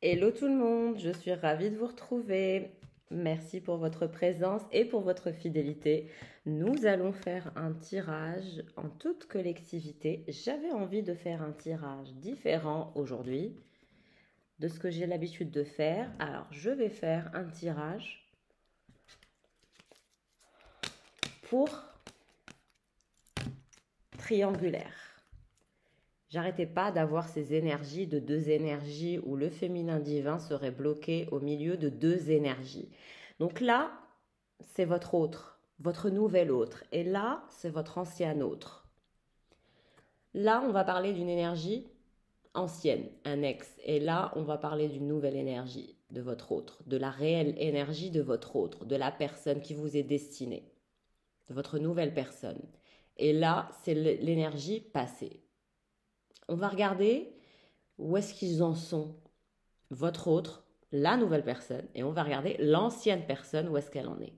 Hello tout le monde, je suis ravie de vous retrouver. Merci pour votre présence et pour votre fidélité. Nous allons faire un tirage en toute collectivité. J'avais envie de faire un tirage différent aujourd'hui de ce que j'ai l'habitude de faire. Alors, je vais faire un tirage pour triangulaire. J'arrêtais pas d'avoir ces énergies de deux énergies où le féminin divin serait bloqué au milieu de deux énergies. Donc là, c'est votre autre, votre nouvel autre. Et là, c'est votre ancien autre. Là, on va parler d'une énergie ancienne, un ex. Et là, on va parler d'une nouvelle énergie de votre autre, de la réelle énergie de votre autre, de la personne qui vous est destinée, de votre nouvelle personne. Et là, c'est l'énergie passée. On va regarder où est-ce qu'ils en sont, votre autre, la nouvelle personne, et on va regarder l'ancienne personne, où est-ce qu'elle en est.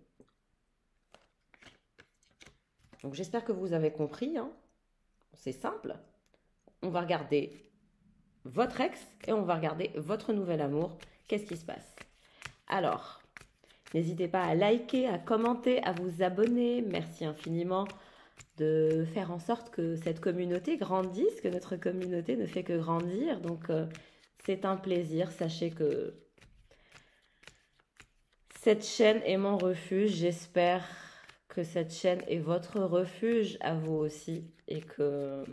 Donc j'espère que vous avez compris, hein. C'est simple. On va regarder votre ex et on va regarder votre nouvel amour. Qu'est-ce qui se passe? Alors, n'hésitez pas à liker, à commenter, à vous abonner. Merci infiniment de faire en sorte que cette communauté grandisse, que notre communauté ne fait que grandir. Donc, c'est un plaisir. Sachez que cette chaîne est mon refuge. J'espère que cette chaîne est votre refuge à vous aussi et que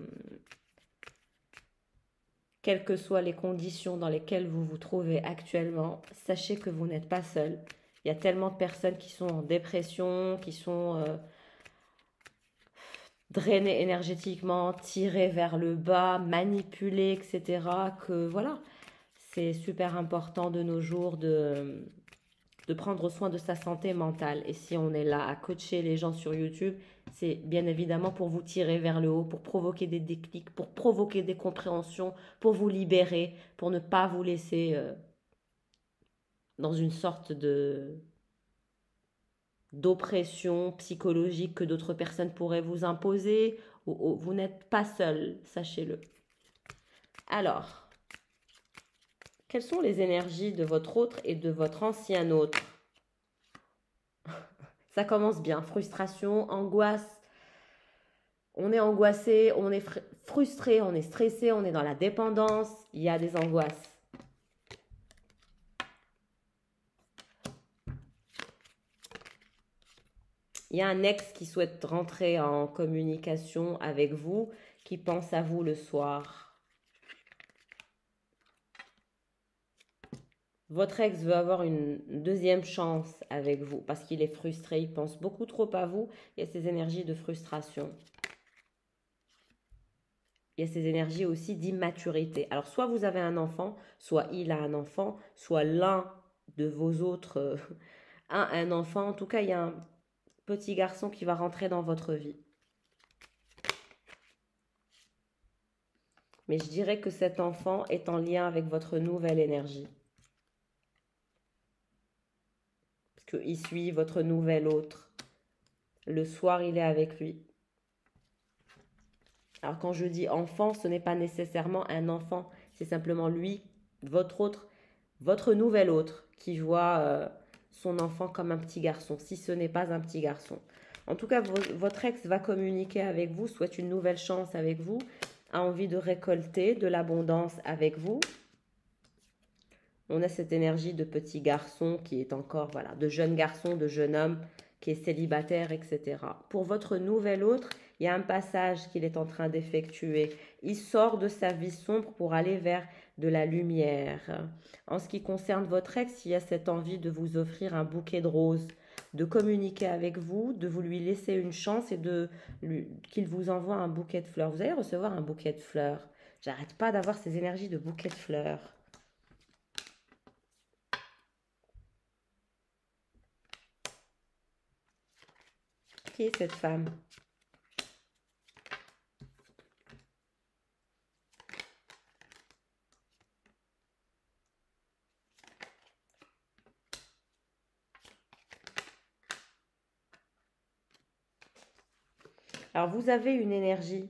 quelles que soient les conditions dans lesquelles vous vous trouvez actuellement, sachez que vous n'êtes pas seul. Il y a tellement de personnes qui sont en dépression, qui sont drainées énergétiquement, tirées vers le bas, manipulées, etc. Que voilà, c'est super important de nos jours de prendre soin de sa santé mentale. Et si on est là à coacher les gens sur YouTube, c'est bien évidemment pour vous tirer vers le haut, pour provoquer des déclics, pour provoquer des compréhensions, pour vous libérer, pour ne pas vous laisser dans une sorte de d'oppression psychologique que d'autres personnes pourraient vous imposer. Vous n'êtes pas seul, sachez-le. Alors, quelles sont les énergies de votre autre et de votre ancien autre? Ça commence bien, frustration, angoisse. On est angoissé, on est frustré, on est stressé, on est dans la dépendance, il y a des angoisses. Il y a un ex qui souhaite rentrer en communication avec vous, qui pense à vous le soir. Votre ex veut avoir une deuxième chance avec vous parce qu'il est frustré, il pense beaucoup trop à vous. Il y a ces énergies de frustration. Il y a ces énergies aussi d'immaturité. Alors, soit vous avez un enfant, soit il a un enfant, soit l'un de vos autres a un enfant. En tout cas, il y a un petit garçon qui va rentrer dans votre vie. Mais je dirais que cet enfant est en lien avec votre nouvelle énergie. Parce qu'il suit votre nouvel autre. Le soir, il est avec lui. Alors quand je dis enfant, ce n'est pas nécessairement un enfant, c'est simplement lui, votre autre, votre nouvel autre qui voit son enfant comme un petit garçon, si ce n'est pas un petit garçon. En tout cas, votre ex va communiquer avec vous, souhaite une nouvelle chance avec vous, a envie de récolter de l'abondance avec vous. On a cette énergie de petit garçon qui est encore, voilà, de jeune garçon, de jeune homme qui est célibataire, etc. Pour votre nouvel autre, il y a un passage qu'il est en train d'effectuer. Il sort de sa vie sombre pour aller vers de la lumière. En ce qui concerne votre ex, il y a cette envie de vous offrir un bouquet de roses, de communiquer avec vous, de vous lui laisser une chance et qu'il vous envoie un bouquet de fleurs. Vous allez recevoir un bouquet de fleurs. J'arrête pas d'avoir ces énergies de bouquet de fleurs. Qui est cette femme? Alors, vous avez une énergie,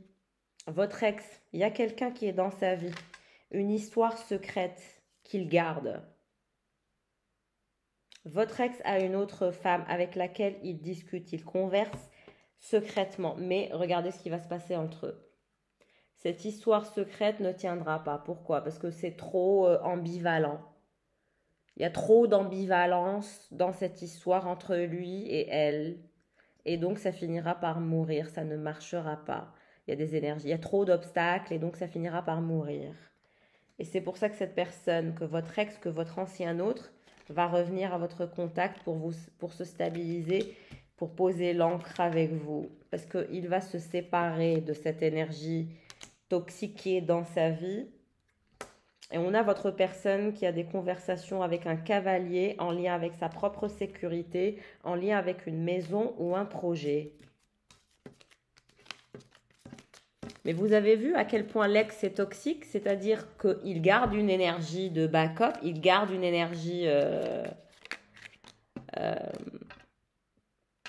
votre ex, il y a quelqu'un qui est dans sa vie, une histoire secrète qu'il garde. Votre ex a une autre femme avec laquelle il discute, il converse secrètement. Mais regardez ce qui va se passer entre eux. Cette histoire secrète ne tiendra pas. Pourquoi? Parce que c'est trop ambivalent. Il y a trop d'ambivalence dans cette histoire entre lui et elle. Et donc, ça finira par mourir. Ça ne marchera pas. Il y a des énergies. Il y a trop d'obstacles et donc ça finira par mourir. Et c'est pour ça que cette personne, que votre ex, que votre ancien autre, va revenir à votre contact pour se stabiliser, pour poser l'ancre avec vous. Parce qu'il va se séparer de cette énergie toxique qui est dans sa vie. Et on a votre personne qui a des conversations avec un cavalier en lien avec sa propre sécurité, en lien avec une maison ou un projet. Mais vous avez vu à quel point l'ex est toxique, c'est-à-dire qu'il garde une énergie de backup, il garde une énergie,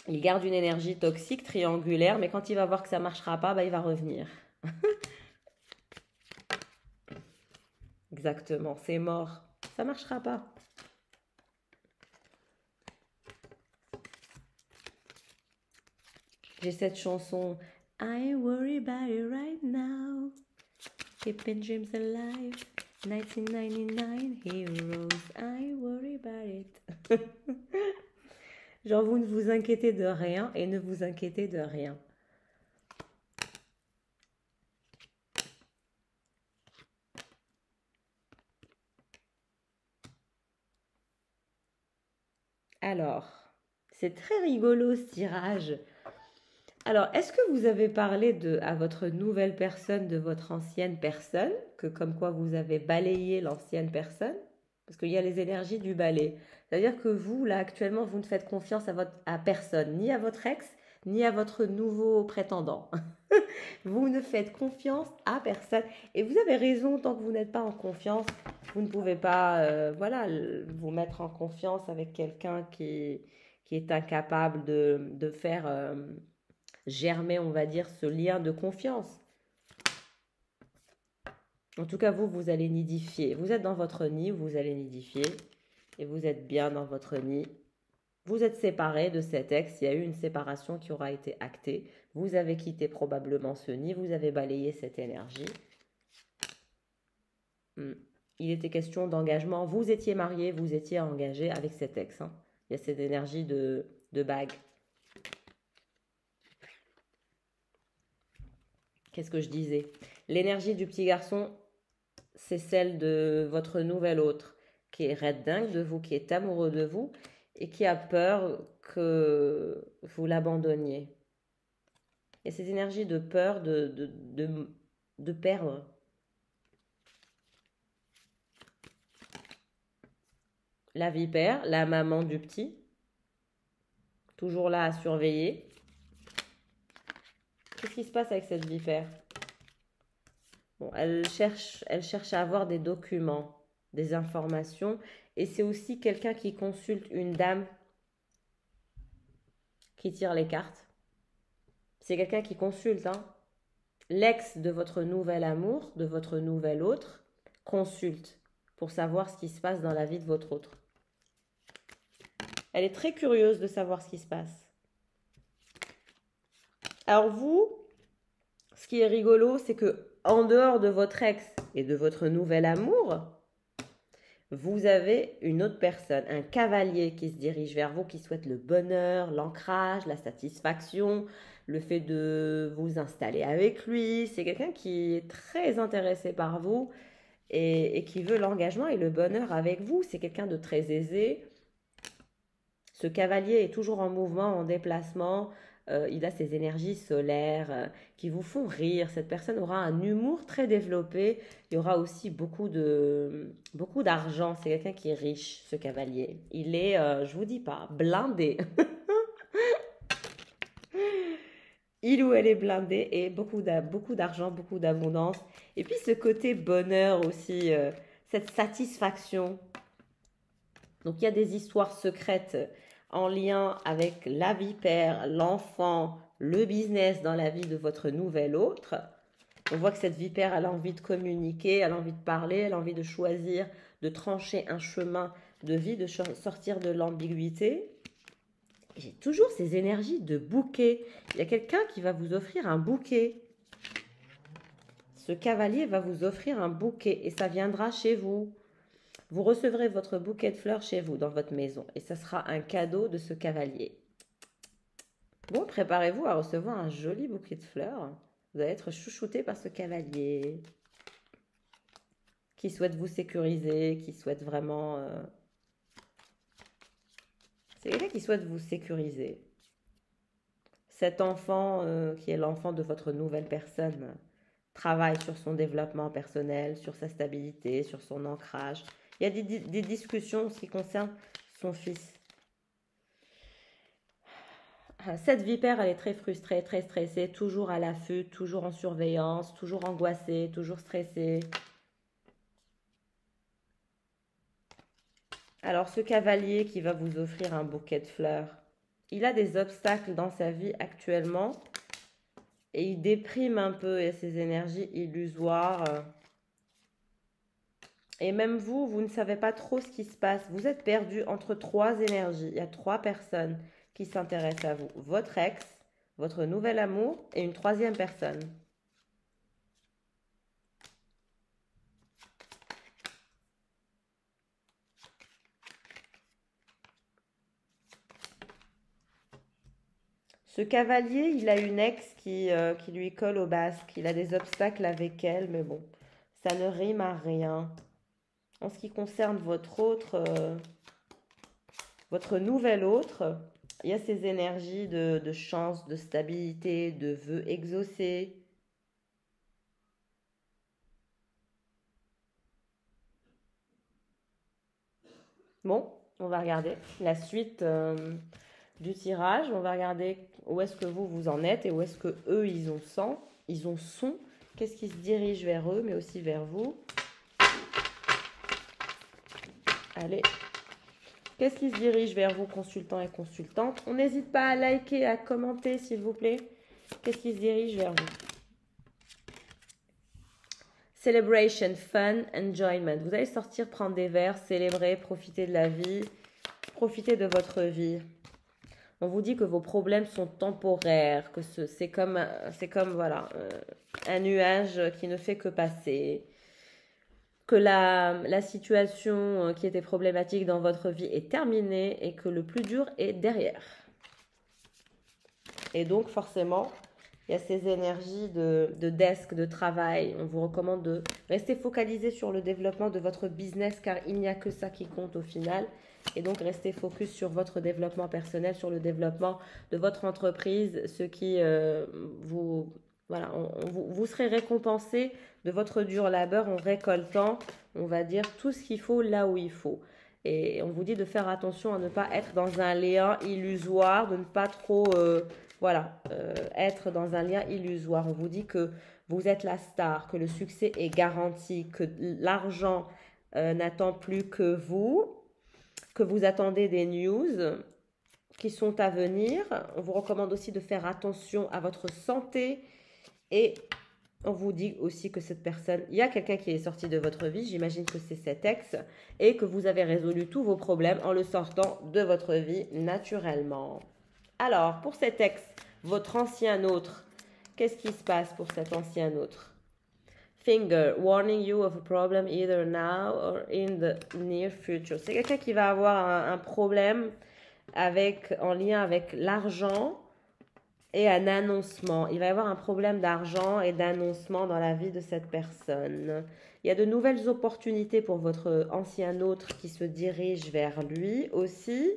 il garde une énergie toxique, triangulaire, mais quand il va voir que ça ne marchera pas, bah, il va revenir. Exactement, c'est mort. Ça ne marchera pas. J'ai cette chanson I worry about it right now. Keeping dreams alive. 1999 heroes. I worry about it. Genre, vous ne vous inquiétez de rien et ne vous inquiétez de rien. Alors, c'est très rigolo ce tirage. Alors, est-ce que vous avez parlé à votre nouvelle personne de votre ancienne personne, que comme quoi vous avez balayé l'ancienne personne? Parce qu'il y a les énergies du balai. C'est-à-dire que vous, là, actuellement, vous ne faites confiance à personne, ni à votre ex, ni à votre nouveau prétendant. Vous ne faites confiance à personne. Et vous avez raison, tant que vous n'êtes pas en confiance, vous ne pouvez pas voilà, vous mettre en confiance avec quelqu'un qui est incapable de faire germer, on va dire, ce lien de confiance. En tout cas, vous allez nidifier. Vous êtes dans votre nid, vous allez nidifier. Et vous êtes bien dans votre nid. Vous êtes séparé de cet ex. Il y a eu une séparation qui aura été actée. Vous avez quitté probablement ce nid. Vous avez balayé cette énergie. Il était question d'engagement. Vous étiez marié, vous étiez engagé avec cet ex. Hein. Il y a cette énergie de bague. Qu'est-ce que je disais? L'énergie du petit garçon, c'est celle de votre nouvel autre, qui est red dingue de vous, qui est amoureux de vous et qui a peur que vous l'abandonniez. Et cette énergie de peur de perdre. La vipère, la maman du petit, toujours là à surveiller. Qu'est-ce qui se passe avec cette vipère? Bon, elle cherche à avoir des documents, des informations. Et c'est aussi quelqu'un qui consulte une dame qui tire les cartes. C'est quelqu'un qui consulte. Hein. L'ex de votre nouvel amour, de votre nouvel autre, consulte pour savoir ce qui se passe dans la vie de votre autre. Elle est très curieuse de savoir ce qui se passe. Alors vous, ce qui est rigolo, c'est que en dehors de votre ex et de votre nouvel amour, vous avez une autre personne, un cavalier qui se dirige vers vous, qui souhaite le bonheur, l'ancrage, la satisfaction, le fait de vous installer avec lui. C'est quelqu'un qui est très intéressé par vous et qui veut l'engagement et le bonheur avec vous. C'est quelqu'un de très aisé. Ce cavalier est toujours en mouvement, en déplacement. Il a ses énergies solaires qui vous font rire. Cette personne aura un humour très développé. Il y aura aussi beaucoup d'argent. C'est quelqu'un qui est riche, ce cavalier. Il est, je vous dis pas, blindé. Il ou elle est blindé et beaucoup d'argent, beaucoup d'abondance. Et puis ce côté bonheur aussi, cette satisfaction. Donc il y a des histoires secrètes en lien avec la vipère, l'enfant, le business dans la vie de votre nouvel autre. On voit que cette vipère, elle a envie de communiquer, elle a envie de parler, elle a envie de choisir, de trancher un chemin de vie, de sortir de l'ambiguïté. J'ai toujours ces énergies de bouquet. Il y a quelqu'un qui va vous offrir un bouquet. Ce cavalier va vous offrir un bouquet et ça viendra chez vous. Vous recevrez votre bouquet de fleurs chez vous, dans votre maison. Et ça sera un cadeau de ce cavalier. Bon, préparez-vous à recevoir un joli bouquet de fleurs. Vous allez être chouchouté par ce cavalier qui souhaite vous sécuriser, qui souhaite vraiment... C'est quelqu'un qui souhaite vous sécuriser. Cet enfant, qui est l'enfant de votre nouvelle personne, travaille sur son développement personnel, sur sa stabilité, sur son ancrage. Il y a des discussions en ce qui concerne son fils. Cette vipère, elle est très frustrée, très stressée, toujours à l'affût, toujours en surveillance, toujours angoissée, toujours stressée. Alors, ce cavalier qui va vous offrir un bouquet de fleurs, il a des obstacles dans sa vie actuellement et il déprime un peu, et ses énergies illusoires. Et même vous, vous ne savez pas trop ce qui se passe. Vous êtes perdu entre trois énergies. Il y a trois personnes qui s'intéressent à vous. Votre ex, votre nouvel amour et une troisième personne. Ce cavalier, il a une ex qui lui colle au basque. Il a des obstacles avec elle, mais bon, ça ne rime à rien. En ce qui concerne votre nouvel autre, il y a ces énergies de chance, de stabilité, de vœux exaucés. Bon, on va regarder la suite du tirage. On va regarder où est-ce que vous en êtes et où est-ce que eux ils ont son. Qu'est-ce qui se dirige vers eux, mais aussi vers vous. Allez. Qu'est-ce qui se dirige vers vous, consultants et consultantes? On n'hésite pas à liker, à commenter, s'il vous plaît. Qu'est-ce qui se dirige vers vous? Celebration, fun, enjoyment. Vous allez sortir, prendre des verres, célébrer, profiter de la vie, profiter de votre vie. On vous dit que vos problèmes sont temporaires, que c'est comme voilà, un nuage qui ne fait que passer, que la situation qui était problématique dans votre vie est terminée et que le plus dur est derrière. Et donc forcément, il y a ces énergies de desk, de travail. On vous recommande de rester focalisé sur le développement de votre business car il n'y a que ça qui compte au final. Et donc, restez focus sur votre développement personnel, sur le développement de votre entreprise, ce qui voilà, vous serez récompensé de votre dur labeur en récoltant, on va dire, tout ce qu'il faut là où il faut. Et on vous dit de faire attention à ne pas être dans un lien illusoire, de ne pas trop, être dans un lien illusoire. On vous dit que vous êtes la star, que le succès est garanti, que l'argent n'attend plus que vous attendez des news qui sont à venir. On vous recommande aussi de faire attention à votre santé et on vous dit aussi que cette personne, il y a quelqu'un qui est sorti de votre vie, j'imagine que c'est cet ex, et que vous avez résolu tous vos problèmes en le sortant de votre vie naturellement. Alors, pour cet ex, votre ancien autre, qu'est-ce qui se passe pour cet ancien autre? Finger, warning you of a problem either now or in the near future. C'est quelqu'un qui va avoir un problème en lien avec l'argent et un annoncement. Il va y avoir un problème d'argent et d'annoncement dans la vie de cette personne. Il y a de nouvelles opportunités pour votre ancien autre qui se dirige vers lui aussi.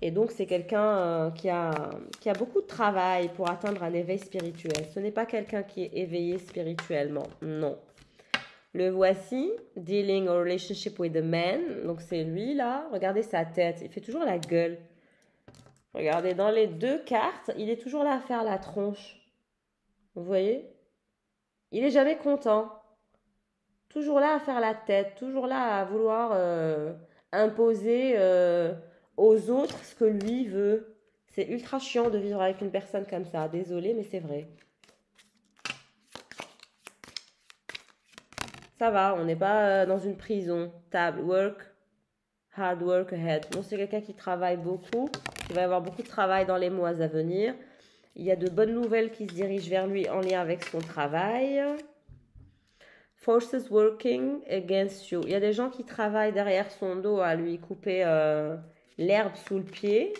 Et donc, c'est quelqu'un qui a beaucoup de travail pour atteindre un éveil spirituel. Ce n'est pas quelqu'un qui est éveillé spirituellement, non. Le voici, dealing a relationship with a man. Donc, c'est lui, là. Regardez sa tête. Il fait toujours la gueule. Regardez, dans les deux cartes, il est toujours là à faire la tronche. Vous voyez? Il n'est jamais content. Toujours là à faire la tête. Toujours là à vouloir imposer aux autres ce que lui veut. C'est ultra chiant de vivre avec une personne comme ça. Désolée, mais c'est vrai. Ça va, on n'est pas dans une prison. Table, work, hard work ahead. Donc c'est quelqu'un qui travaille beaucoup, qui va avoir beaucoup de travail dans les mois à venir. Il y a de bonnes nouvelles qui se dirigent vers lui en lien avec son travail. Forces working against you. Il y a des gens qui travaillent derrière son dos à lui couper l'herbe sous le pied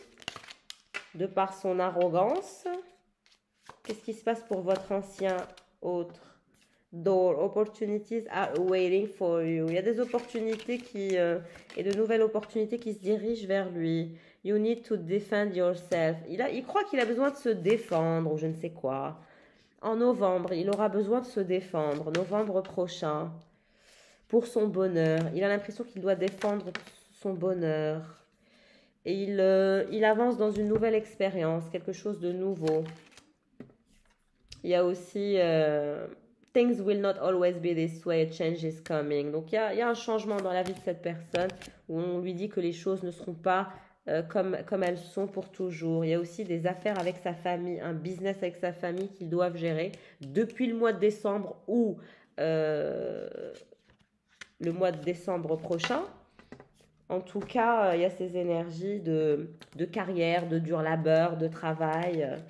de par son arrogance. Qu'est-ce qui se passe pour votre ancien autre? Door, opportunities are waiting for you. Il y a des opportunités et de nouvelles opportunités qui se dirigent vers lui. You need to defend yourself. Il croit qu'il a besoin de se défendre ou je ne sais quoi. En novembre, il aura besoin de se défendre. Novembre prochain. Pour son bonheur. Il a l'impression qu'il doit défendre son bonheur. Et il avance dans une nouvelle expérience, quelque chose de nouveau. Il y a aussi things will not always be this way, change is coming. Donc il y a un changement dans la vie de cette personne où on lui dit que les choses ne seront pas comme elles sont pour toujours. Il y a aussi des affaires avec sa famille, un business avec sa famille qu'ils doivent gérer depuis le mois de décembre ou le mois de décembre prochain. En tout cas, il y a ces énergies de carrière, de dur labeur, de travail.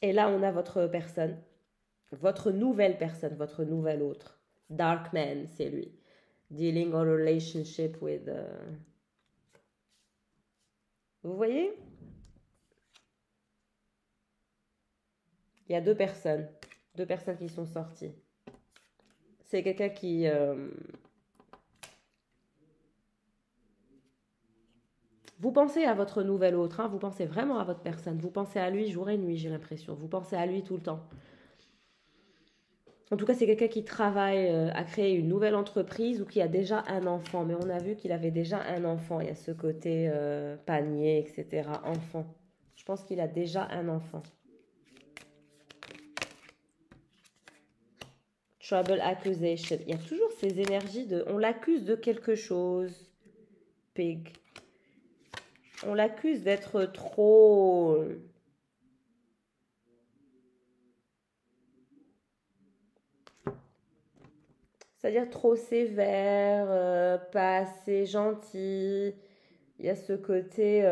Et là, on a votre personne, votre nouvelle personne, votre nouvel autre. Dark Man, c'est lui. Dealing a relationship with... Vous voyez? Il y a deux personnes qui sont sorties. C'est quelqu'un qui... Vous pensez à votre nouvel autre, hein, vous pensez vraiment à votre personne. Vous pensez à lui jour et nuit, j'ai l'impression. Vous pensez à lui tout le temps. En tout cas, c'est quelqu'un qui travaille à créer une nouvelle entreprise ou qui a déjà un enfant. Mais on a vu qu'il avait déjà un enfant. Il y a ce côté panier, etc. Enfant. Je pense qu'il a déjà un enfant. Trouble accusation. Il y a toujours ces énergies de... On l'accuse de quelque chose. Pig. On l'accuse d'être trop... C'est-à-dire trop sévère, pas assez gentil. Il y a ce côté...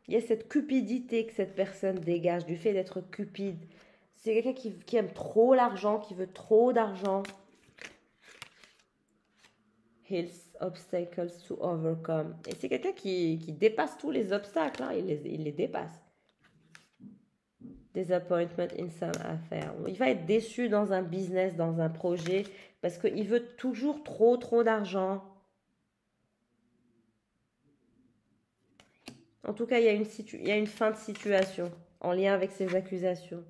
Il y a cette cupidité que cette personne dégage, du fait d'être cupide. C'est quelqu'un qui aime trop l'argent, qui veut trop d'argent. Hills, obstacles to overcome. Et c'est quelqu'un qui dépasse tous les obstacles, hein. Il les dépasse. Disappointment in some affair. Il va être déçu dans un business, dans un projet, parce qu'il veut toujours trop d'argent. En tout cas, il y a une fin de situation en lien avec ces accusations.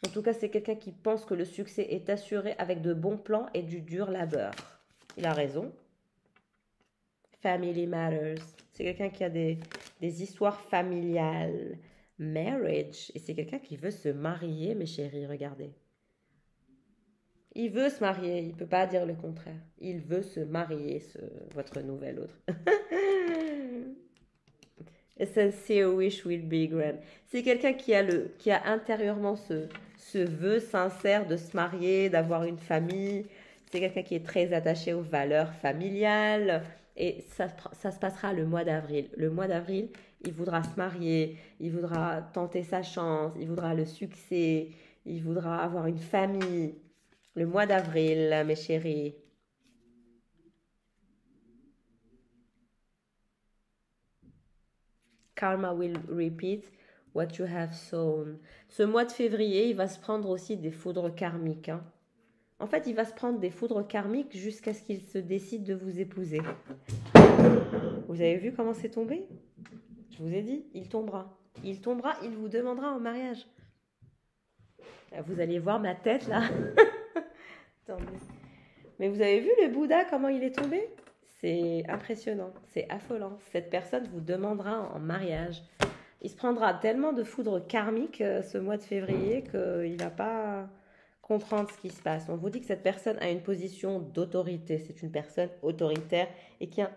En tout cas, c'est quelqu'un qui pense que le succès est assuré avec de bons plans et du dur labeur. Il a raison. Family matters. C'est quelqu'un qui a des histoires familiales. Marriage. Et c'est quelqu'un qui veut se marier, mes chéris, regardez. Il veut se marier, il ne peut pas dire le contraire. Il veut se marier, votre nouvel autre. A sincere wish will be grand. C'est quelqu'un qui a intérieurement ce vœu sincère de se marier, d'avoir une famille. C'est quelqu'un qui est très attaché aux valeurs familiales. Et ça se passera le mois d'avril. Le mois d'avril, il voudra se marier, il voudra tenter sa chance, il voudra le succès, il voudra avoir une famille. Le mois d'avril, mes chéris. Karma will repeat what you have sown. Ce mois de février, il va se prendre aussi des foudres karmiques. Hein. En fait, il va se prendre des foudres karmiques jusqu'à ce qu'il se décide de vous épouser. Vous avez vu comment c'est tombé? Je vous ai dit, il tombera. Il tombera, il vous demandera en mariage. Vous allez voir ma tête là. Mais vous avez vu le Bouddha, comment il est tombé? C'est impressionnant, c'est affolant. Cette personne vous demandera en mariage. Il se prendra tellement de foudre karmique ce mois de février qu'il va pas comprendre ce qui se passe. On vous dit que cette personne a une position d'autorité. C'est une personne autoritaire et qui a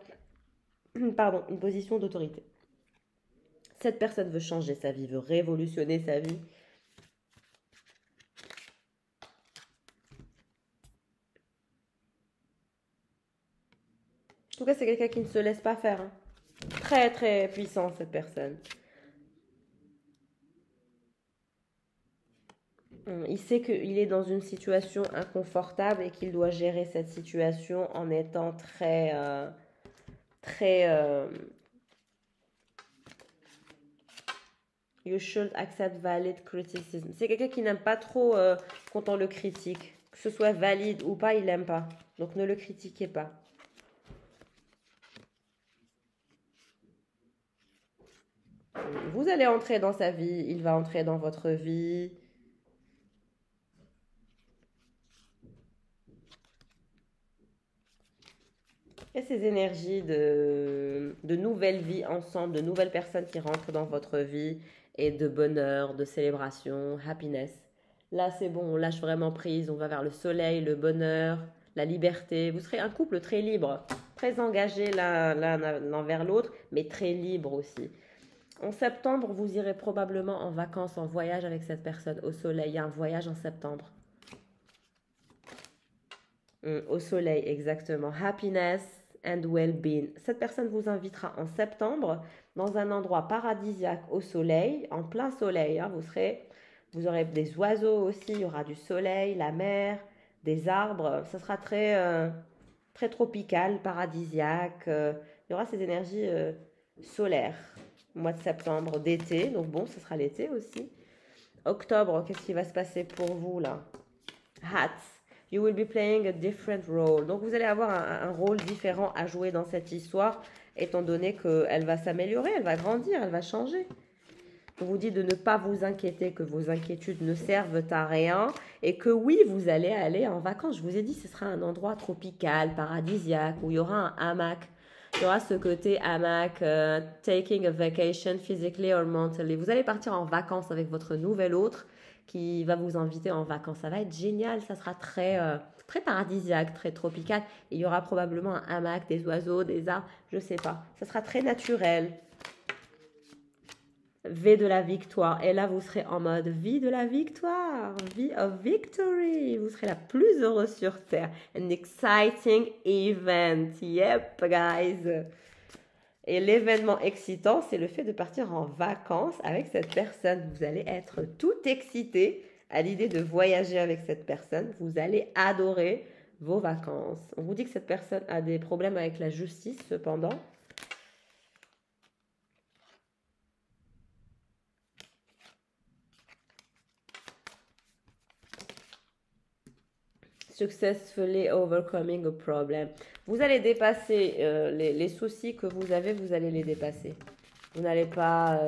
pardon, une position d'autorité. Cette personne veut changer sa vie, veut révolutionner sa vie. En tout cas, c'est quelqu'un qui ne se laisse pas faire. Hein. Très, très puissant, cette personne. Il sait qu'il est dans une situation inconfortable et qu'il doit gérer cette situation en étant très, you should accept valid criticism. C'est quelqu'un qui n'aime pas trop quand on le critique. Que ce soit valide ou pas, il n'aime pas. Donc ne le critiquez pas. Vous allez entrer dans sa vie, il va entrer dans votre vie. Il y a ces énergies de nouvelles vies ensemble, de nouvelles personnes qui rentrent dans votre vie et de bonheur, de célébration, happiness. Là, c'est bon, on lâche vraiment prise, on va vers le soleil, le bonheur, la liberté. Vous serez un couple très libre, très engagé l'un envers l'autre, mais très libre aussi. En septembre, vous irez probablement en vacances, en voyage avec cette personne au soleil. Il y a un voyage en septembre. Au soleil, exactement. Happiness and well-being. Cette personne vous invitera en septembre dans un endroit paradisiaque au soleil, en plein soleil. Hein. Vous aurez des oiseaux aussi, il y aura du soleil, la mer, des arbres. Ce sera très tropical, paradisiaque. Il y aura ces énergies solaires. Mois de septembre, d'été. Donc bon, ce sera l'été aussi. Octobre, qu'est-ce qui va se passer pour vous là? Hats. You will be playing a different role. Donc vous allez avoir un rôle différent à jouer dans cette histoire, étant donné qu'elle va s'améliorer, elle va grandir, elle va changer. On vous dit de ne pas vous inquiéter, que vos inquiétudes ne servent à rien et que oui, vous allez aller en vacances. Je vous ai dit, ce sera un endroit tropical, paradisiaque, où il y aura un hamac. Il y aura ce côté hamac, taking a vacation physically or mentally. Vous allez partir en vacances avec votre nouvel autre qui va vous inviter en vacances. Ça va être génial, ça sera très paradisiaque, très tropical. Il y aura probablement un hamac, des oiseaux, des arbres, je ne sais pas. Ça sera très naturel. V de la victoire. Et là, vous serez en mode vie de la victoire. V of victory. Vous serez la plus heureuse sur Terre. An exciting event. Yep, guys. Et l'événement excitant, c'est le fait de partir en vacances avec cette personne. Vous allez être tout excité à l'idée de voyager avec cette personne. Vous allez adorer vos vacances. On vous dit que cette personne a des problèmes avec la justice, cependant. Successfully overcoming a problem. Vous allez dépasser les soucis que vous avez, vous allez les dépasser. Vous n'allez pas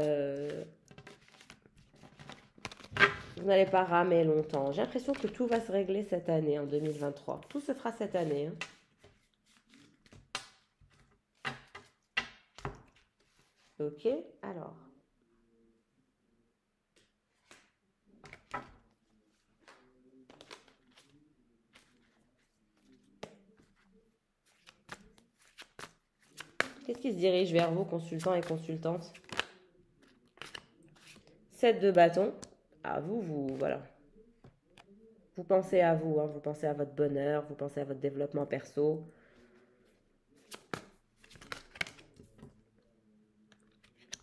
ramer longtemps. J'ai l'impression que tout va se régler cette année, en 2023. Tout se fera cette année. Hein. Ok, alors. Qu'est-ce qui se dirige vers vous, consultants et consultantes? 7 de bâton. Ah, voilà. Vous pensez à vous, hein, vous pensez à votre bonheur, vous pensez à votre développement perso.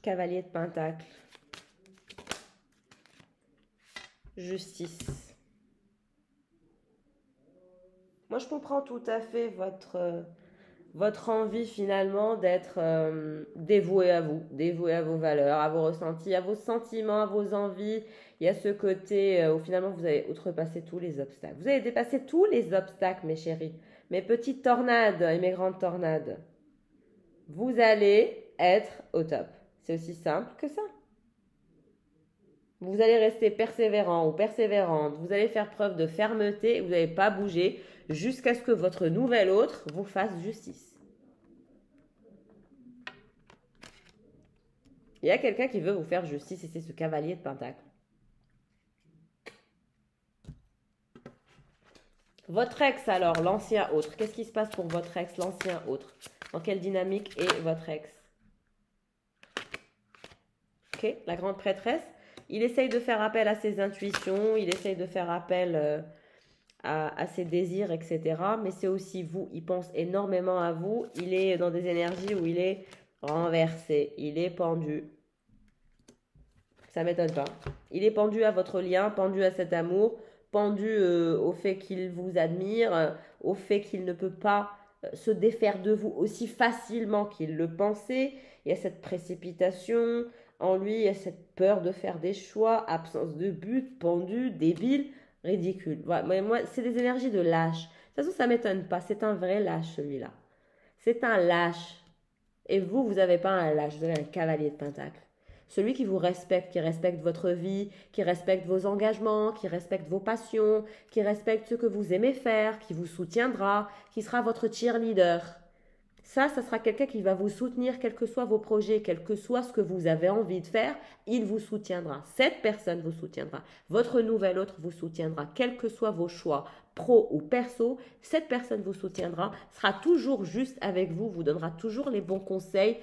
Cavalier de Pentacle. Justice. Moi, je comprends tout à fait votre envie finalement d'être dévoué à vous, dévoué à vos valeurs, à vos ressentis, à vos sentiments, à vos envies. Il y a ce côté où finalement vous avez outrepassé tous les obstacles. Vous avez dépassé tous les obstacles, mes chéris, mes petites tornades et mes grandes tornades. Vous allez être au top. C'est aussi simple que ça. Vous allez rester persévérant ou persévérante. Vous allez faire preuve de fermeté. Vous n'allez pas bouger jusqu'à ce que votre nouvel autre vous fasse justice. Il y a quelqu'un qui veut vous faire justice et c'est ce cavalier de Pentacle. Votre ex alors, l'ancien autre. Qu'est-ce qui se passe pour votre ex, l'ancien autre? Dans quelle dynamique est votre ex? Ok, la grande prêtresse. Il essaye de faire appel à ses intuitions, il essaye de faire appel à ses désirs, etc. Mais c'est aussi vous, il pense énormément à vous. Il est dans des énergies où il est renversé, il est pendu. Ça m'étonne pas. Il est pendu à votre lien, pendu à cet amour, pendu au fait qu'il vous admire, au fait qu'il ne peut pas se défaire de vous aussi facilement qu'il le pensait. Il y a cette précipitation en lui, il y a cette peur de faire des choix, absence de but, pendu, débile, ridicule. Voilà. Moi, c'est des énergies de lâche. De toute façon, ça m'étonne pas. C'est un vrai lâche, celui-là. C'est un lâche. Et vous n'avez pas un lâche, vous avez un cavalier de pentacle. Celui qui vous respecte, qui respecte votre vie, qui respecte vos engagements, qui respecte vos passions, qui respecte ce que vous aimez faire, qui vous soutiendra, qui sera votre cheerleader. Ça sera quelqu'un qui va vous soutenir, quels que soient vos projets, quel que soit ce que vous avez envie de faire, il vous soutiendra. Cette personne vous soutiendra. Votre nouvel autre vous soutiendra, quels que soient vos choix, pro ou perso. Cette personne vous soutiendra, sera toujours juste avec vous, vous donnera toujours les bons conseils.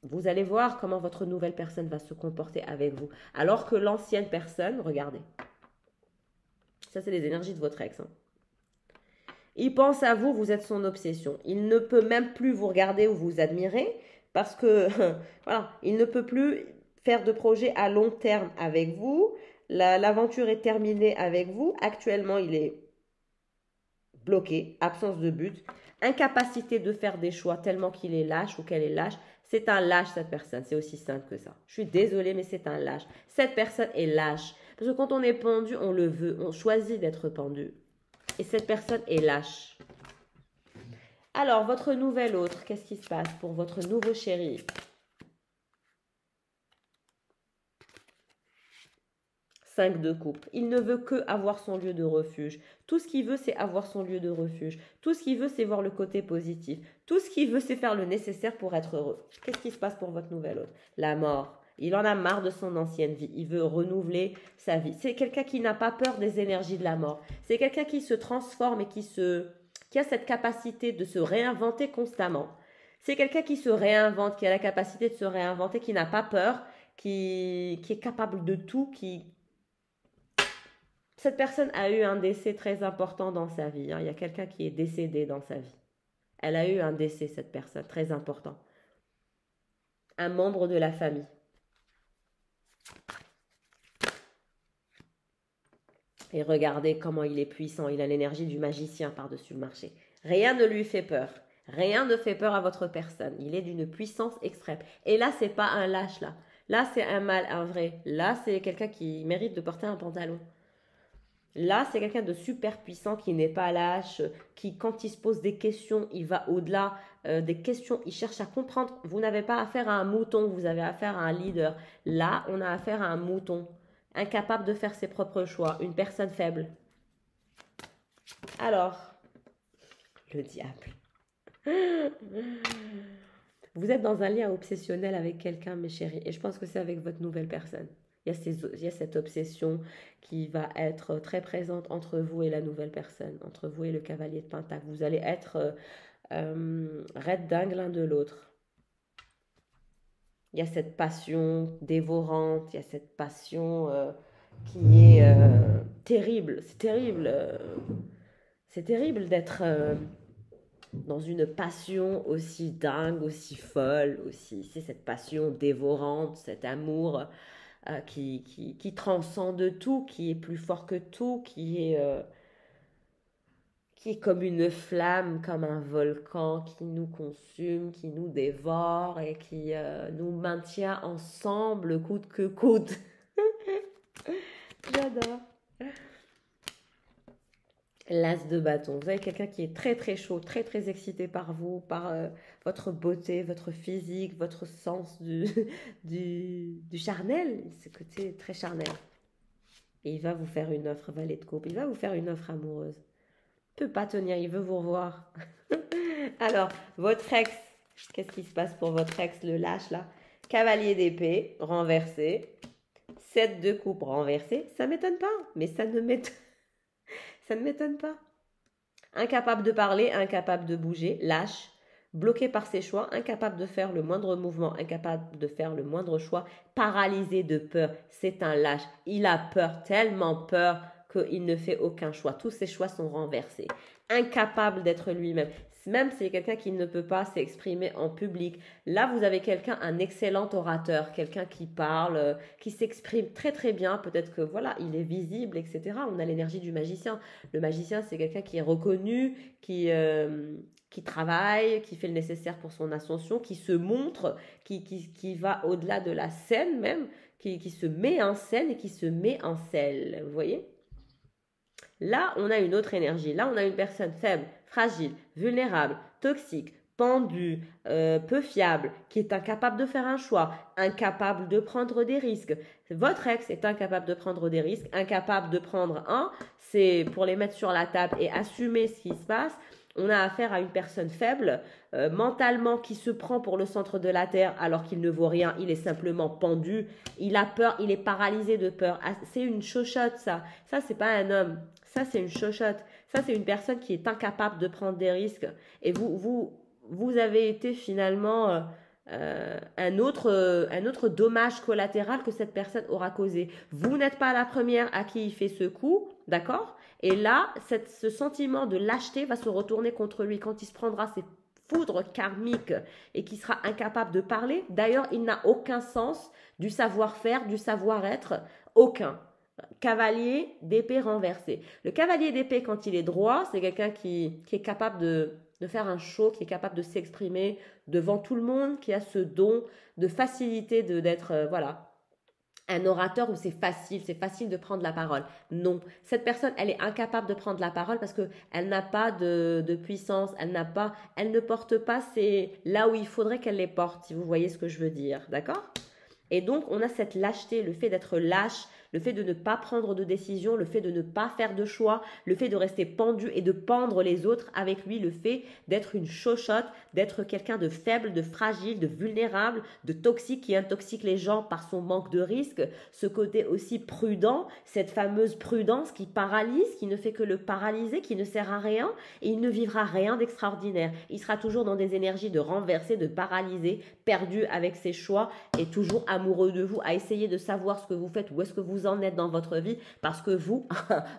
Vous allez voir comment votre nouvelle personne va se comporter avec vous. Alors que l'ancienne personne, regardez. Ça, c'est les énergies de votre ex. Hein. Il pense à vous, vous êtes son obsession. Il ne peut même plus vous regarder ou vous admirer parce que, voilà, il ne peut plus faire de projet à long terme avec vous. L'aventure est terminée avec vous. Actuellement, il est bloqué, absence de but, incapacité de faire des choix tellement qu'il est lâche ou qu'elle est lâche. C'est un lâche, cette personne. C'est aussi simple que ça. Je suis désolée, mais c'est un lâche. Cette personne est lâche. Parce que quand on est pendu, on le veut. On choisit d'être pendu. Et cette personne est lâche. Alors, votre nouvel autre, qu'est-ce qui se passe pour votre nouveau chéri? 5 de coupe. Il ne veut que avoir son lieu de refuge. Tout ce qu'il veut, c'est avoir son lieu de refuge. Tout ce qu'il veut, c'est voir le côté positif. Tout ce qu'il veut, c'est faire le nécessaire pour être heureux. Qu'est-ce qui se passe pour votre nouvel autre? La mort. Il en a marre de son ancienne vie. Il veut renouveler sa vie. C'est quelqu'un qui n'a pas peur des énergies de la mort. C'est quelqu'un qui se transforme et qui a cette capacité de se réinventer constamment. C'est quelqu'un qui se réinvente, qui a la capacité de se réinventer, qui n'a pas peur, qui est capable de tout, Cette personne a eu un décès très important dans sa vie. Hein. Il y a quelqu'un qui est décédé dans sa vie. Elle a eu un décès, cette personne, très important. Un membre de la famille. Et regardez comment il est puissant. Il a l'énergie du magicien par-dessus le marché. Rien ne lui fait peur. Rien ne fait peur à votre personne. Il est d'une puissance extrême. Et là, c'est pas un lâche, là. Là, c'est un mâle, un vrai. Là, c'est quelqu'un qui mérite de porter un pantalon. Là, c'est quelqu'un de super puissant qui n'est pas lâche, qui, quand il se pose des questions, il va au-delà des questions, il cherche à comprendre. Vous n'avez pas affaire à un mouton, vous avez affaire à un leader. Là, on a affaire à un mouton, incapable de faire ses propres choix, une personne faible. Alors, le diable. Vous êtes dans un lien obsessionnel avec quelqu'un, mes chéris, et je pense que c'est avec votre nouvelle personne. Il y a cette obsession qui va être très présente entre vous et la nouvelle personne, entre vous et le cavalier de Pentacle. Vous allez être red dingue l'un de l'autre. Il y a cette passion dévorante, il y a cette passion qui est terrible. C'est terrible. C'est terrible d'être dans une passion aussi dingue, aussi folle, aussi. C'est cette passion dévorante, cet amour qui transcende tout, qui est plus fort que tout, qui est comme une flamme, comme un volcan qui nous consume, qui nous dévore et qui nous maintient ensemble coûte que coûte. J'adore. L'as de bâton. Vous avez quelqu'un qui est très très chaud, très très excité par vous, par votre beauté, votre physique, votre sens du charnel, ce côté très charnel. Et il va vous faire une offre, valet de coupe, il va vous faire une offre amoureuse. Il ne peut pas tenir, il veut vous revoir. Alors, votre ex, qu'est-ce qui se passe pour votre ex, le lâche là? Cavalier d'épée, renversé. 7 de coupe renversé. Ça ne m'étonne pas, mais ça ne m'étonne pas. Incapable de parler, incapable de bouger, lâche, bloqué par ses choix, incapable de faire le moindre mouvement, incapable de faire le moindre choix, paralysé de peur. C'est un lâche. Il a peur, tellement peur qu'il ne fait aucun choix. Tous ses choix sont renversés. Incapable d'être lui-même. Même c'est quelqu'un qui ne peut pas s'exprimer en public. Là, vous avez quelqu'un, un excellent orateur, quelqu'un qui parle, qui s'exprime très très bien. Peut-être que voilà, il est visible, etc. On a l'énergie du magicien. Le magicien, c'est quelqu'un qui est reconnu, qui travaille, qui fait le nécessaire pour son ascension, qui se montre, qui va au-delà de la scène même, qui se met en scène et qui se met en selle. Vous voyez? Là, on a une autre énergie. Là, on a une personne faible, fragile, vulnérable, toxique, pendue, peu fiable, qui est incapable de faire un choix, incapable de prendre des risques. Votre ex est incapable de prendre des risques, incapable de prendre c'est pour les mettre sur la table et assumer ce qui se passe. On a affaire à une personne faible, mentalement qui se prend pour le centre de la terre alors qu'il ne vaut rien, il est simplement pendu, il a peur, il est paralysé de peur. Ah, c'est une chochotte ça. Ça, c'est pas un homme. Ça, c'est une chochotte. Ça, c'est une personne qui est incapable de prendre des risques. Et vous avez été finalement un autre dommage collatéral que cette personne aura causé. Vous n'êtes pas la première à qui il fait ce coup, d'accord? Et là, ce sentiment de lâcheté va se retourner contre lui quand il se prendra ses foudres karmiques et qu'il sera incapable de parler. D'ailleurs, il n'a aucun sens du savoir-faire, du savoir-être, aucun. Cavalier d'épée renversé. Le cavalier d'épée, quand il est droit, c'est quelqu'un qui est capable de faire un show, qui est capable de s'exprimer devant tout le monde, qui a ce don de facilité d'être, voilà, un orateur où c'est facile de prendre la parole. Non, cette personne, elle est incapable de prendre la parole parce qu'elle n'a pas de puissance, elle ne porte pas, c'est là où il faudrait qu'elle les porte, si vous voyez ce que je veux dire, d'accord? Et donc, on a cette lâcheté, le fait d'être lâche, le fait de ne pas prendre de décision, le fait de ne pas faire de choix, le fait de rester pendu et de pendre les autres avec lui, le fait d'être une chochotte, d'être quelqu'un de faible, de fragile, de vulnérable, de toxique qui intoxique les gens par son manque de risque, ce côté aussi prudent, cette fameuse prudence qui paralyse, qui ne fait que le paralyser, qui ne sert à rien et il ne vivra rien d'extraordinaire. Il sera toujours dans des énergies de renverser, de paralyser, perdu avec ses choix et toujours amoureux de vous, à essayer de savoir ce que vous faites, où est-ce que vous en êtes dans votre vie, parce que vous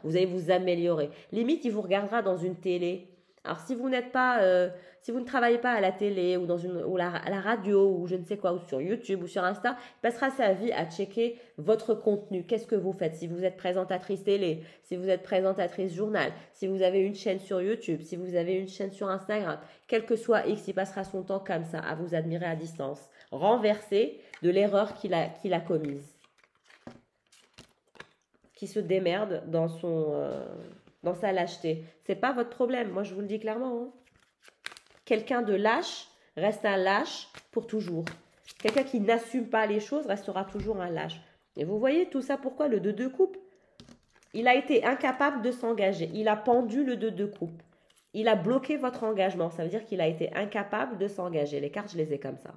allez vous améliorer. Limite, il vous regardera dans une télé. Alors, si vous n'êtes pas, si vous ne travaillez pas à la télé ou à la radio ou je ne sais quoi, ou sur YouTube ou sur Insta, il passera sa vie à checker votre contenu. Qu'est-ce que vous faites? Si vous êtes présentatrice télé, si vous êtes présentatrice journal, si vous avez une chaîne sur YouTube, si vous avez une chaîne sur Instagram, quel que soit X, il passera son temps comme ça à vous admirer à distance, renversé de l'erreur qu'il a commise, qui se démerde dans sa lâcheté. C'est pas votre problème, moi je vous le dis clairement. Hein. Quelqu'un de lâche reste un lâche pour toujours. Quelqu'un qui n'assume pas les choses restera toujours un lâche. Et vous voyez tout ça pourquoi le 2 de coupe? Il a été incapable de s'engager. Il a pendu le 2 de coupe. Il a bloqué votre engagement. Ça veut dire qu'il a été incapable de s'engager. Les cartes, je les ai comme ça.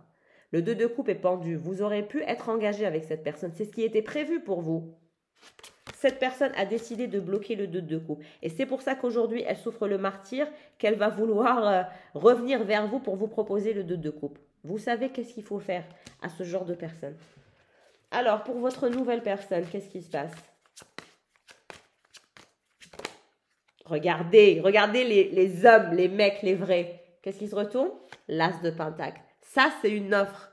Le 2 de coupe est pendu. Vous aurez pu être engagé avec cette personne. C'est ce qui était prévu pour vous. Cette personne a décidé de bloquer le 2 de coupe. Et c'est pour ça qu'aujourd'hui, elle souffre le martyre, qu'elle va vouloir revenir vers vous pour vous proposer le 2 de coupe. Vous savez qu'est-ce qu'il faut faire à ce genre de personne. Alors, pour votre nouvelle personne, qu'est-ce qui se passe? Regardez les hommes, les mecs, les vrais. Qu'est-ce qui se retourne? L'as de pentacle. Ça, c'est une offre.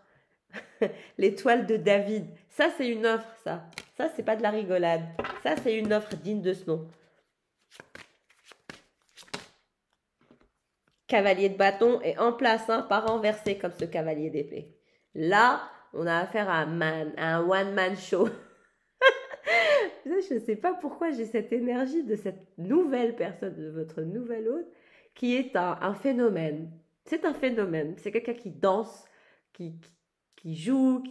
L'étoile de David. Ça, c'est une offre, ça. Ça, c'est pas de la rigolade. Ça, c'est une offre digne de ce nom. Cavalier de bâton est en place, hein, pas renversé comme ce cavalier d'épée. Là, on a affaire à un one-man show. Je ne sais pas pourquoi j'ai cette énergie de cette nouvelle personne, de votre nouvelle hôte, qui est un phénomène. C'est un phénomène. C'est quelqu'un qui danse, qui joue,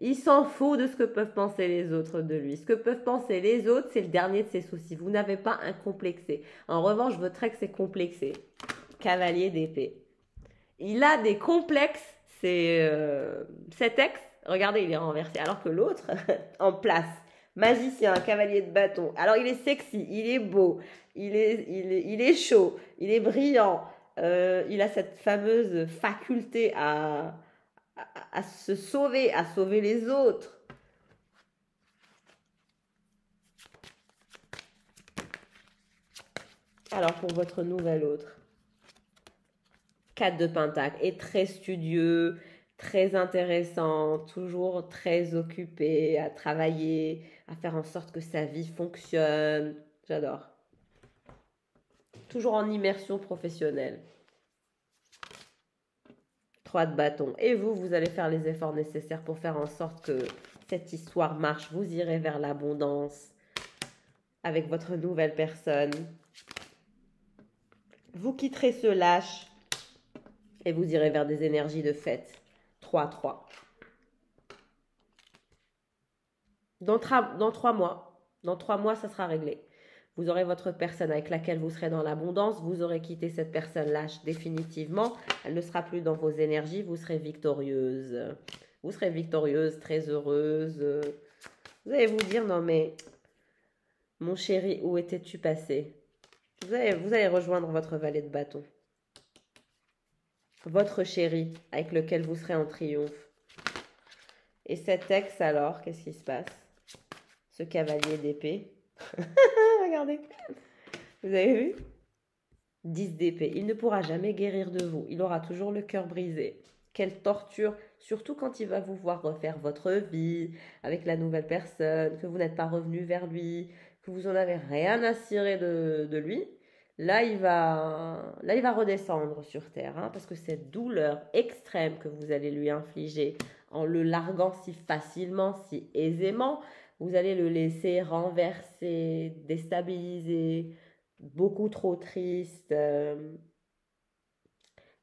il s'en fout de ce que peuvent penser les autres de lui. Ce que peuvent penser les autres, c'est le dernier de ses soucis. Vous n'avez pas un complexé. En revanche, votre ex est complexé. Cavalier d'épée. Il a des complexes. C'est cet ex, regardez, il est renversé. Alors que l'autre, en place, Magicien, cavalier de bâton. Alors, il est sexy, il est beau, il est chaud, il est brillant. Il a cette fameuse faculté à se sauver, à sauver les autres. Alors, pour votre nouvel autre, 4 de Pentacle, est très studieux, très intéressant, toujours très occupé à travailler, à faire en sorte que sa vie fonctionne. J'adore. Toujours en immersion professionnelle. 3 de bâton. Et vous, vous allez faire les efforts nécessaires pour faire en sorte que cette histoire marche. Vous irez vers l'abondance avec votre nouvelle personne. Vous quitterez ce lâche et vous irez vers des énergies de fête. 3-3. Dans 3 mois. Dans 3 mois, ça sera réglé. Vous aurez votre personne avec laquelle vous serez dans l'abondance. Vous aurez quitté cette personne lâche définitivement. Elle ne sera plus dans vos énergies. Vous serez victorieuse. Vous serez victorieuse, très heureuse. Vous allez vous dire, non mais, mon chéri, où étais-tu passé? Vous allez rejoindre votre valet de bâton. Votre chéri, avec lequel vous serez en triomphe. Et cet ex, alors, qu'est-ce qui se passe? Ce cavalier d'épée. Regardez. Vous avez vu? 10 d'épée. Il ne pourra jamais guérir de vous. Il aura toujours le cœur brisé. Quelle torture. Surtout quand il va vous voir refaire votre vie avec la nouvelle personne, que vous n'êtes pas revenu vers lui, que vous en avez rien à cirer de lui. Là, il va redescendre sur terre, hein, parce que cette douleur extrême que vous allez lui infliger en le larguant si facilement, si aisément, vous allez le laisser renverser, déstabiliser, beaucoup trop triste.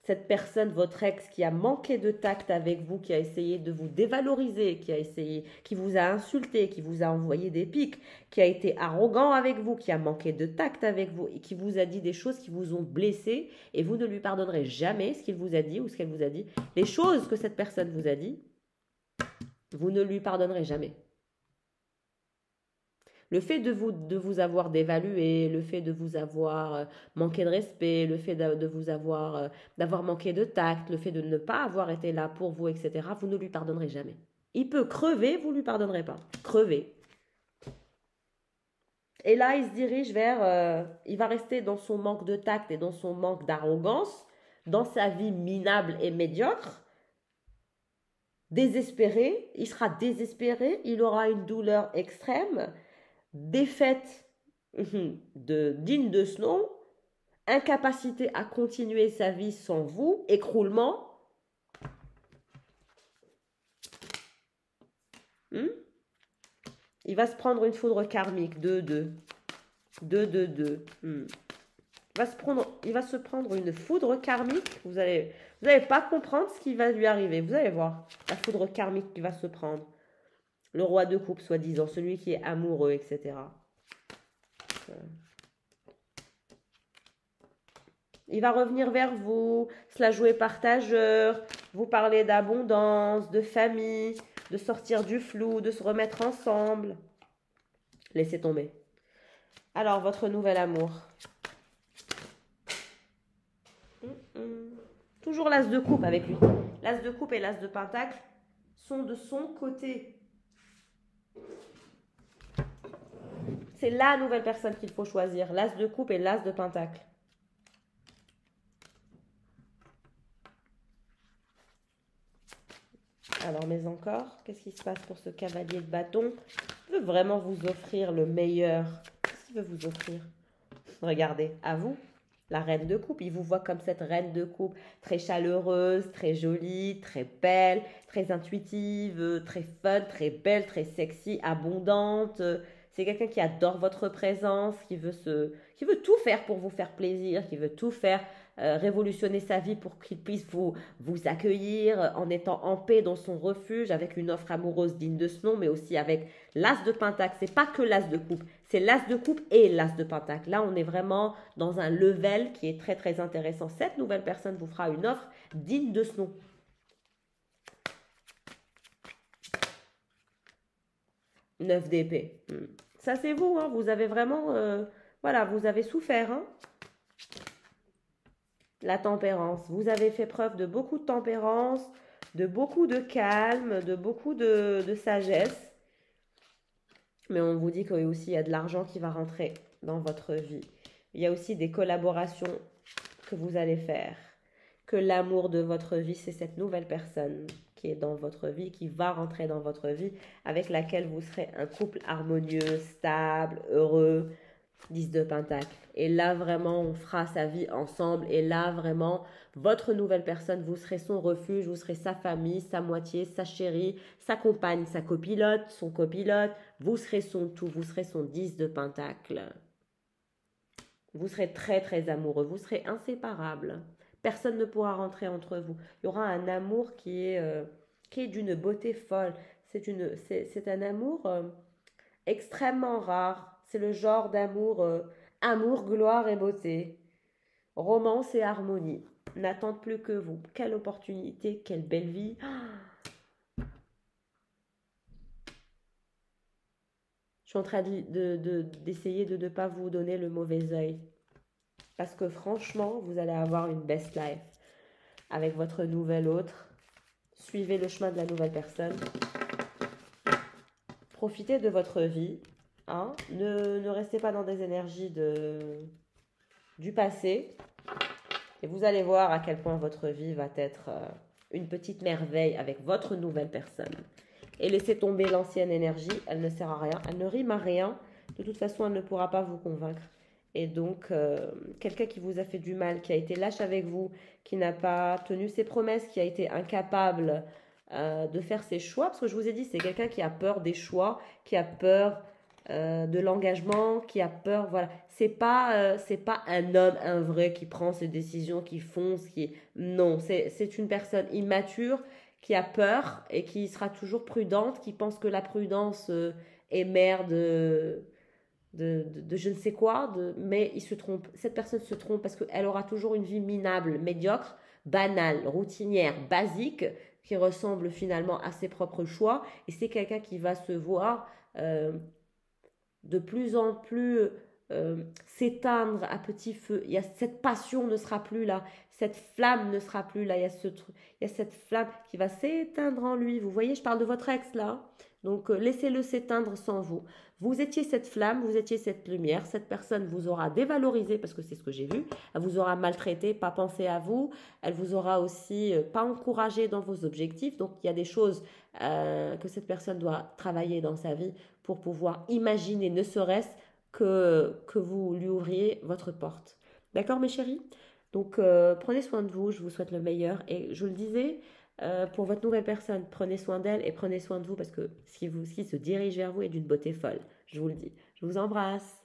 Cette personne, votre ex, qui a manqué de tact avec vous, qui a essayé de vous dévaloriser, qui vous a insulté, qui vous a envoyé des pics, qui a été arrogant avec vous, qui a manqué de tact avec vous et qui vous a dit des choses qui vous ont blessé et vous ne lui pardonnerez jamais ce qu'il vous a dit ou ce qu'elle vous a dit. Les choses que cette personne vous a dit, vous ne lui pardonnerez jamais. Le fait de vous avoir dévalué, le fait de vous avoir manqué de respect, le fait de vous avoir d'avoir manqué de tact, le fait de ne pas avoir été là pour vous, etc., vous ne lui pardonnerez jamais. Il peut crever, vous ne lui pardonnerez pas. Crever. Et là, il se dirige vers... il va rester dans son manque de tact et dans son manque d'arrogance, dans sa vie minable et médiocre, désespéré. Il sera désespéré, il aura une douleur extrême, défaite digne de ce nom, incapacité à continuer sa vie sans vous, écroulement. Il va se prendre une foudre karmique, 2-2. 2-2-2. Il va se prendre une foudre karmique. Vous allez pas comprendre ce qui va lui arriver. Vous allez voir la foudre karmique qu'il va se prendre. Le roi de coupe, soi-disant, celui qui est amoureux, etc. Il va revenir vers vous, se la jouer partageur, vous parler d'abondance, de famille, de sortir du flou, de se remettre ensemble. Laissez tomber. Alors, votre nouvel amour. Toujours l'as de coupe avec lui. L'as de coupe et l'as de pentacle sont de son côté. C'est la nouvelle personne qu'il faut choisir. L'as de coupe et l'as de pentacle. Alors, mais encore, qu'est-ce qui se passe pour ce cavalier de bâton? Il veut vraiment vous offrir le meilleur. Qu'est-ce qu'il veut vous offrir? Regardez, à vous, la reine de coupe. Il vous voit comme cette reine de coupe, très chaleureuse, très jolie, très belle, très intuitive, très fun, très belle, très sexy, abondante. C'est quelqu'un qui adore votre présence, qui veut tout faire pour vous faire plaisir, qui veut tout faire, révolutionner sa vie pour qu'il puisse vous accueillir en étant en paix dans son refuge, avec une offre amoureuse digne de ce nom, mais aussi avec l'as de pentacle. C'est pas que l'as de coupe, c'est l'as de coupe et l'as de pentacle. Là, on est vraiment dans un level qui est très très intéressant. Cette nouvelle personne vous fera une offre digne de ce nom. 9 d'épée. Ça, c'est vous, hein. Vous avez vraiment... voilà, vous avez souffert, hein. La tempérance. Vous avez fait preuve de beaucoup de tempérance, de beaucoup de calme, de beaucoup de sagesse. Mais on vous dit qu'il y a de l'argent qui va rentrer dans votre vie. Il y a aussi des collaborations que vous allez faire. Que l'amour de votre vie, c'est cette nouvelle personne qui est dans votre vie, qui va rentrer dans votre vie, avec laquelle vous serez un couple harmonieux, stable, heureux. 10 de Pentacle. Et là, vraiment, on fera sa vie ensemble. Et là, vraiment, votre nouvelle personne, vous serez son refuge, vous serez sa famille, sa moitié, sa chérie, sa compagne, sa copilote, son copilote. Vous serez son tout, vous serez son 10 de Pentacle. Vous serez très, très amoureux, vous serez inséparables. Personne ne pourra rentrer entre vous. Il y aura un amour qui est d'une beauté folle. C'est un amour extrêmement rare. C'est le genre d'amour, amour, gloire et beauté. Romance et harmonie. N'attendent plus que vous. Quelle opportunité, quelle belle vie. Je suis en train d'essayer de ne pas vous donner le mauvais œil. Parce que franchement, vous allez avoir une best life avec votre nouvel autre. Suivez le chemin de la nouvelle personne. Profitez de votre vie. Hein. Ne restez pas dans des énergies du passé. Et vous allez voir à quel point votre vie va être une petite merveille avec votre nouvelle personne. Et laissez tomber l'ancienne énergie, elle ne sert à rien, elle ne rime à rien. De toute façon, elle ne pourra pas vous convaincre. Et donc, quelqu'un qui vous a fait du mal, qui a été lâche avec vous, qui n'a pas tenu ses promesses, qui a été incapable de faire ses choix, parce que je vous ai dit, c'est quelqu'un qui a peur des choix, qui a peur de l'engagement, qui a peur, voilà. C'est pas un homme, un vrai qui prend ses décisions, qui fonce, non, c'est une personne immature qui a peur et qui sera toujours prudente, qui pense que la prudence est mère de je ne sais quoi, mais il se trompe. Cette personne se trompe parce qu'elle aura toujours une vie minable, médiocre, banale, routinière, basique, qui ressemble finalement à ses propres choix. Et c'est quelqu'un qui va se voir de plus en plus s'éteindre à petit feu. Cette passion ne sera plus là, cette flamme ne sera plus là. Il y a cette flamme qui va s'éteindre en lui. Vous voyez, je parle de votre ex là. Donc laissez-le s'éteindre sans vous. Vous étiez cette flamme, vous étiez cette lumière. Cette personne vous aura dévalorisé parce que c'est ce que j'ai vu. Elle vous aura maltraité, pas pensé à vous. Elle vous aura aussi pas encouragé dans vos objectifs. Donc il y a des choses que cette personne doit travailler dans sa vie pour pouvoir imaginer, ne serait-ce que vous lui ouvriez votre porte. D'accord mes chéris? Donc prenez soin de vous, je vous souhaite le meilleur. Et je le disais, pour votre nouvelle personne, prenez soin d'elle et prenez soin de vous parce que ce qui se dirige vers vous est d'une beauté folle. Je vous le dis. Je vous embrasse.